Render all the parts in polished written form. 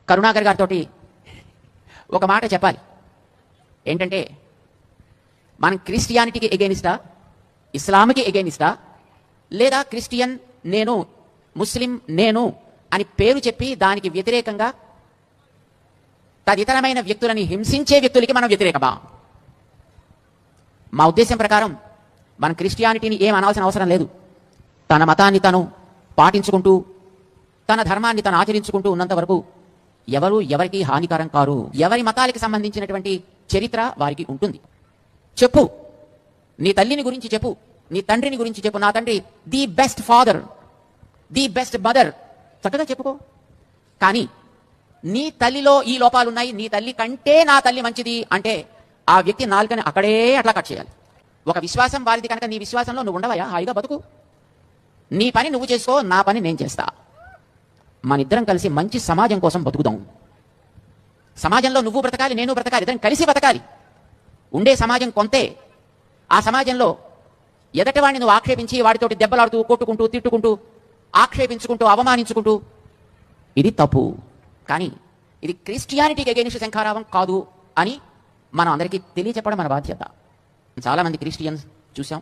కరుణాకర్ గారితో ఒక మాట చెప్పాలి. ఏంటంటే, మనం క్రిస్టియానిటీకి ఎగెనిస్టా, ఇస్లాంకి ఎగెనిస్టా, లేదా క్రిస్టియన్ నేను, ముస్లిం నేను అని పేరు చెప్పి దానికి వ్యతిరేకంగా తదితరమైన వ్యక్తులని హింసించే వ్యక్తులకి మనం వ్యతిరేకమా? మా ఉద్దేశం ప్రకారం మనం క్రిస్టియానిటీని ఏం అనాల్సిన అవసరం లేదు. తన మతాన్ని తను పాటించుకుంటూ తన ధర్మాన్ని తను ఆచరించుకుంటూ ఉన్నంత వరకు ఎవరు ఎవరికి హానికరం కారు. ఎవరి మతాలకి సంబంధించినటువంటి చరిత్ర వారికి ఉంటుంది. చెప్పు, నీ తల్లిని గురించి చెప్పు, నీ తండ్రిని గురించి చెప్పు. నా తండ్రి the best father, the best mother, చక్కగా చెప్పుకో. కానీ నీ తల్లిలో ఈ లోపాలు ఉన్నాయి, నీ తల్లి కంటే నా తల్లి మంచిది అంటే ఆ వ్యక్తి నాలుకని అక్కడే అట్లా కట్ చేయాలి. ఒక విశ్వాసం వారిది కనుక నీ విశ్వాసంలో నువ్వు ఉండవయా? హాయిగా బతుకు, నీ పని నువ్వు చేసుకో, నా పని నేను చేస్తా. మన ఇద్దరం కలిసి మంచి సమాజం కోసం బతుకుదాం. సమాజంలో నువ్వు బ్రతకాలి, నేను బ్రతకాలి, ఇద్దరం కలిసి బ్రతకాలి. ఉండే సమాజం కొంతే. ఆ సమాజంలో ఎదటి వాడిని నువ్వు ఆక్షేపించి వాడితోటి దెబ్బలాడుతూ కొట్టుకుంటూ తిట్టుకుంటూ ఆక్షేపించుకుంటూ అవమానించుకుంటూ ఇది తప్పు. కానీ ఇది క్రిస్టియానిటీకి అగెయిన్స్ట్ శంఖారావం కాదు అని మనం అందరికీ తెలియచెప్పడం మన బాధ్యత. చాలామంది క్రిస్టియన్స్ చూసాం.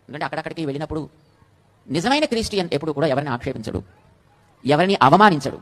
ఎందుకంటే అక్కడక్కడికి వెళ్ళినప్పుడు నిజమైన క్రిస్టియన్ ఎప్పుడు కూడా ఎవరిని ఆక్షేపించడు, ఎవరిని అవమానించడు.